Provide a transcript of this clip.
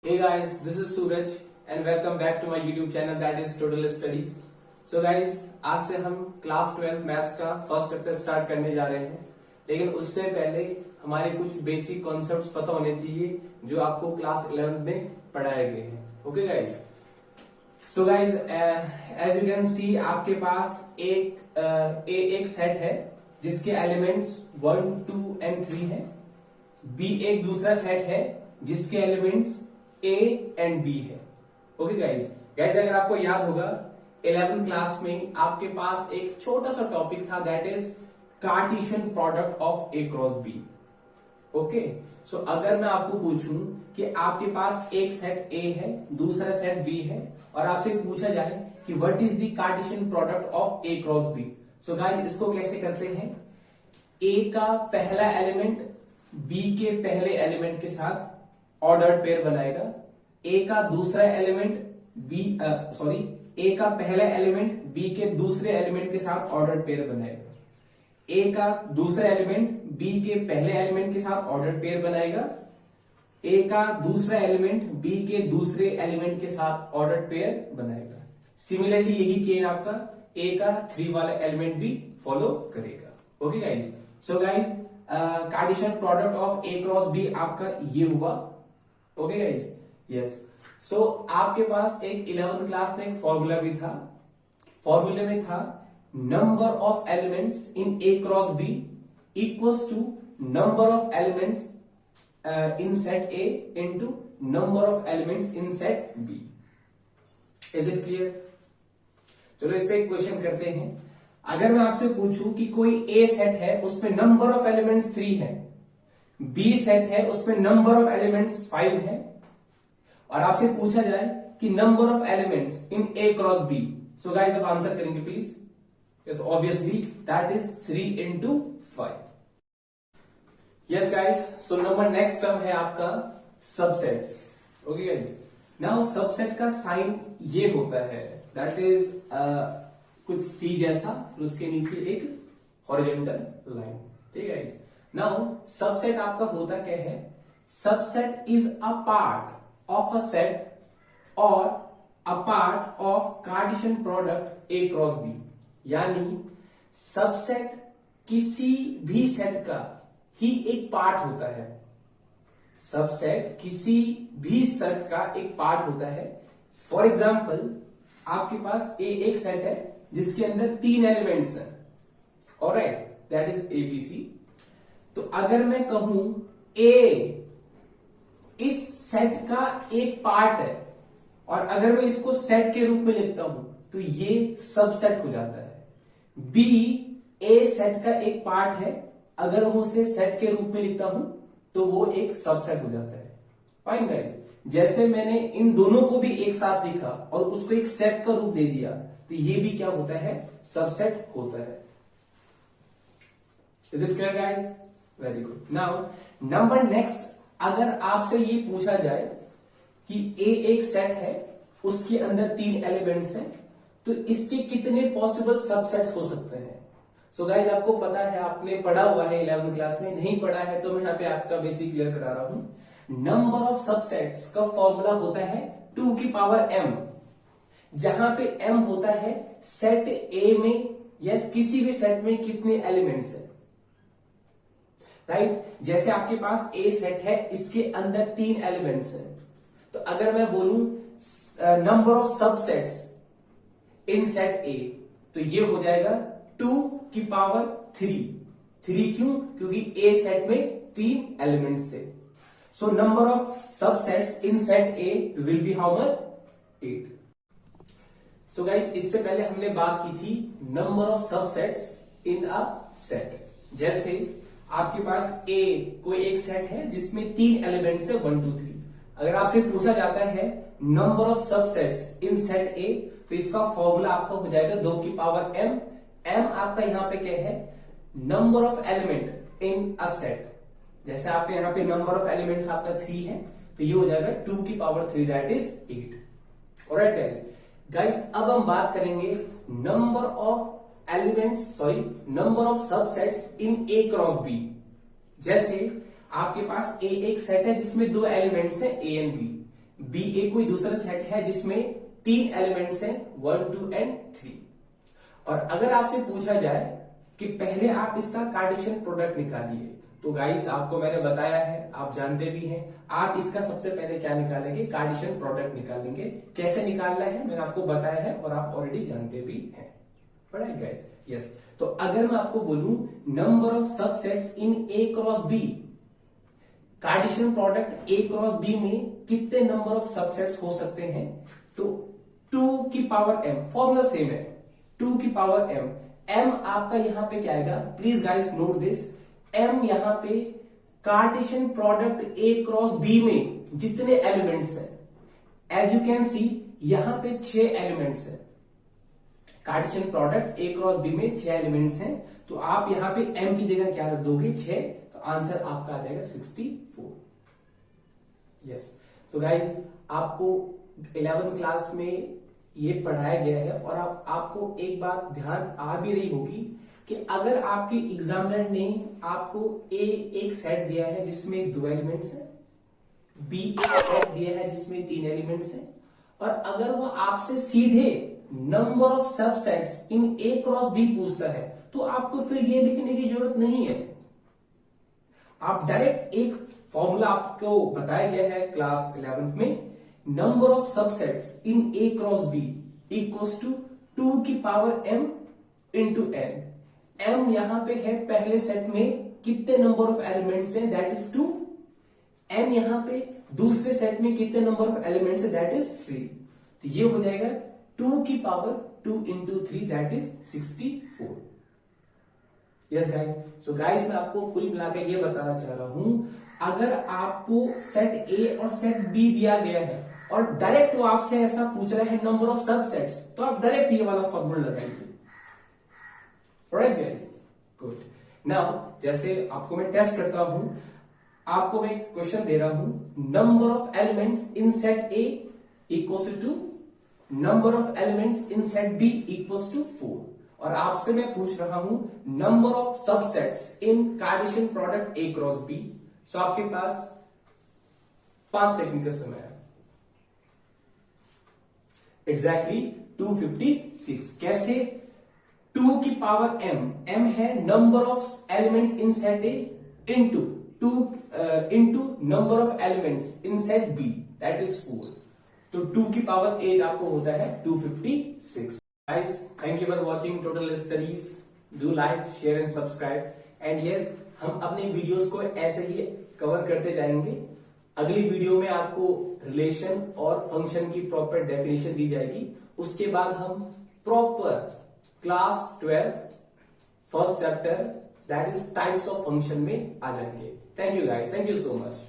Hey guys, this is Suraj and welcome back to my YouTube channel that is Total Studies. So guys, आज से हम class 12 maths का first chapter start करने जा रहे हैं, लेकिन उससे पहले हमारे कुछ बेसिक कॉन्सेप्ट्स पता होने चाहिए जो आपको क्लास 11 में पढ़ाए गए हैं. Okay guys. So guys, as you can see आपके पास एक सेट है जिसके एलिमेंट्स 1, 2 एंड 3 है. बी एक दूसरा सेट है जिसके एलिमेंट्स A एंड B है. ओके गाइज, अगर आपको याद होगा 11th क्लास में आपके पास एक छोटा सा टॉपिक था that is Cartesian product of A cross B. Okay, so अगर मैं आपको पूछूं कि आपके पास एक सेट A है, दूसरा सेट B है और आपसे पूछा जाए कि what is the Cartesian product of A cross B. So guys, इसको कैसे करते हैं? A का पहला एलिमेंट B के पहले एलिमेंट के साथ ऑर्डर्ड पेयर बनाएगा. ए का दूसरा एलिमेंट ए का पहला एलिमेंट बी के दूसरे एलिमेंट के साथ ऑर्डर्ड पेयर बनाएगा. ए का दूसरा एलिमेंट बी के पहले एलिमेंट के साथ ऑर्डर्ड पेयर बनाएगा. ए का दूसरा एलिमेंट बी के दूसरे एलिमेंट के साथ ऑर्डर्ड पेयर बनाएगा. सिमिलरली यही चेन आपका ए का 3 वाला एलिमेंट भी फॉलो करेगा. Okay guys, so guys Cartesian product of A cross B आपका ये हुआ. Okay guys, yes. सो आपके पास एक 11th क्लास में एक फॉर्मूला भी था. फॉर्मूले में था number of elements in A cross B equals to number of elements in set A into number of elements in set B. Is it clear? चलो इस पे एक क्वेश्चन करते हैं. अगर मैं आपसे पूछूं कि कोई ए सेट है उसमें नंबर ऑफ एलिमेंट्स 3 है, बी सेट है उसमें नंबर ऑफ एलिमेंट्स 5 है, और आपसे पूछा जाए कि number of elements in A cross B. So guys, अब आंसर करेंगे please. Yes, obviously that is 3 into 5. Yes guys, so number next term है आपका subsets. Okay guys, now subset का साइन ये होता है दैट इज कुछ सी जैसा, उसके नीचे एक हॉरिजॉन्टल लाइन. ठीक है गाइस. नाउ सबसेट आपका होता क्या है? Subset is a part of a set और a part of Cartesian product A cross B. यानी सबसेट किसी भी सेट का ही एक पार्ट होता है. सबसेट किसी भी सेट का एक पार्ट होता है. फॉर एग्जाम्पल, आपके पास एक सेट है जिसके अंदर 3 एलिमेंट्स हैं. Alright, that is ABC. तो अगर मैं कहूं ए इस सेट का एक पार्ट है और अगर मैं इसको सेट के रूप में लिखता हूं तो ये सबसेट हो जाता है. बी ए सेट का एक पार्ट है, अगर मैं उसे सेट के रूप में लिखता हूं तो वो एक सबसेट हो जाता है. फाइन गाइस, जैसे मैंने इन दोनों को भी एक साथ लिखा और उसको एक सेट का रूप दे दिया तो ये भी क्या होता है? सबसेट होता है. Is it clear guys? Very good. Now number next, अगर आपसे ये पूछा जाए कि ए एक सेट है, उसके अंदर 3 एलिमेंट्स हैं, तो इसके कितने पॉसिबल सबसेट्स हो सकते हैं? सो गाइज, आपको पता है, आपने पढ़ा हुआ है 11th क्लास में. नहीं पढ़ा है तो मैं यहाँ पे आपका बेसिक क्लियर करा रहा हूं. नंबर ऑफ सबसेट्स का फॉर्मूला होता है 2 की पावर m, जहां पे m होता है सेट ए में या किसी भी सेट में कितने एलिमेंट्स हैं. राइट, जैसे आपके पास ए सेट है, इसके अंदर 3 एलिमेंट्स हैं, तो अगर मैं बोलूं number of subsets in set ए तो ये हो जाएगा 2 की पावर 3. क्यों? क्योंकि ए सेट में 3 एलिमेंट्स थे. So number of subsets in set A will be how much? 8. So guys, इससे पहले हमने बात की थी number of subsets in a set. जैसे आपके पास ए कोई एक सेट है जिसमें 3 एलिमेंट्स है 1, 2, 3. अगर आपसे पूछा जाता है number of subsets in set ए तो इसका फॉर्मूला आपका हो जाएगा 2 की पावर m. m आपका यहां पे क्या है? Number of element in a set. जैसे आपके यहां पे नंबर ऑफ एलिमेंट्स आपका 3 है तो ये हो जाएगा 2 की power 3 that is 8. Alright guys, अब हम बात करेंगे number of number of subsets in A cross B. जैसे आपके पास ए एक सेट है जिसमें 2 एलिमेंट्स हैं ए एंड बी. बी ए कोई दूसरा सेट है जिसमें 3 एलिमेंट्स हैं 1, 2 एंड 3। और अगर आपसे पूछा जाए कि पहले आप इसका कार्टेशियन प्रोडक्ट निकालिए, तो गाइस आपको मैंने बताया है, आप जानते भी हैं, आप इसका सबसे पहले क्या निकालेंगे, कार्टेशियन प्रोडक्ट निकालेंगे। कैसे निकालना है मैंने आपको बताया है और आप ऑलरेडी जानते भी हैं, राइट गाइस? यस। तो अगर मैं आपको बोलूं number of subsets in A cross B, Cartesian product A cross B में कितने नंबर ऑफ सबसेट्स हो सकते हैं, तो 2 की पावर m, फॉर्मूला सेम है, 2 की पावर m। m आपका यहां पे क्या आएगा, please guys note this, m यहां पे Cartesian product A cross B में जितने एलिमेंट्स हैं, एज यू कैन सी यहां पे 6 एलिमेंट्स हैं। Cartesian product A cross B में 6 एलिमेंट्स हैं, तो आप यहां पे m की जगह क्या रख दोगे, 6, तो आंसर आपका आ जाएगा 64। यस। तो गाइज आपको 11th क्लास में ये पढ़ाया गया है और आपको एक बात ध्यान आ भी रही होगी कि अगर आपके एग्जामिनर ने आपको ए एक सेट दिया है जिसमें 2 एलिमेंट्स हैं, बी एक सेट दिया है जिसमें 3 एलिमेंट्स हैं, और अगर वो आपसे सीधे number of subsets in A cross B पूछता है, तो आपको फिर ये लिखने की जरूरत नहीं है। आप डायरेक्ट एक फॉर्मूला आपको बताया गया है क्लास 11th में, number of subsets in A cross B equals to 2 की power m into n। m यहां पे है पहले सेट में कितने नंबर ऑफ एलिमेंट्स हैं, दैट इज 2। n यहां पे दूसरे सेट में कितने नंबर ऑफ एलिमेंट्स हैं, दैट इज 3। तो ये हो जाएगा 2 की power 2 into 3, that is 64। Yes guys. So guys मैं आपको कुल मिलाकर ये बताना चाह रहा हूं, अगर आपको सेट ए और सेट बी दिया गया है और डायरेक्ट वो आपसे ऐसा पूछ रहा है नंबर ऑफ सबसेट्स, तो आप डायरेक्ट ये वाला फॉर्मूला लगाइए, राइट गाइस? गुड। नाउ जैसे आपको मैं टेस्ट करता हूं, आपको मैं क्वेश्चन दे रहा हूं, number of elements in set A equals to number of elements in set B equals to 4, और आपसे मैं पूछ रहा हूं number of subsets in Cartesian product A cross B. So आपके पास 5 सेकंड का समय है। एग्जैक्टली 256। कैसे? 2 की पावर m है number of elements in set A into 2 into number of elements in set B, that is 4। तो 2 की पावर 8 आपको होता है 256। Guys, thank you for watching Total Studies. Do like, share and subscribe. And yes, हम अपने videos को ऐसे ही cover करते जाएंगे। अगली वीडियो में आपको रिलेशन और फंक्शन की प्रॉपर डेफिनेशन दी जाएगी। उसके बाद हम proper class 12 first chapter that is types of function में आ जाएंगे। Thank you guys, thank you so much.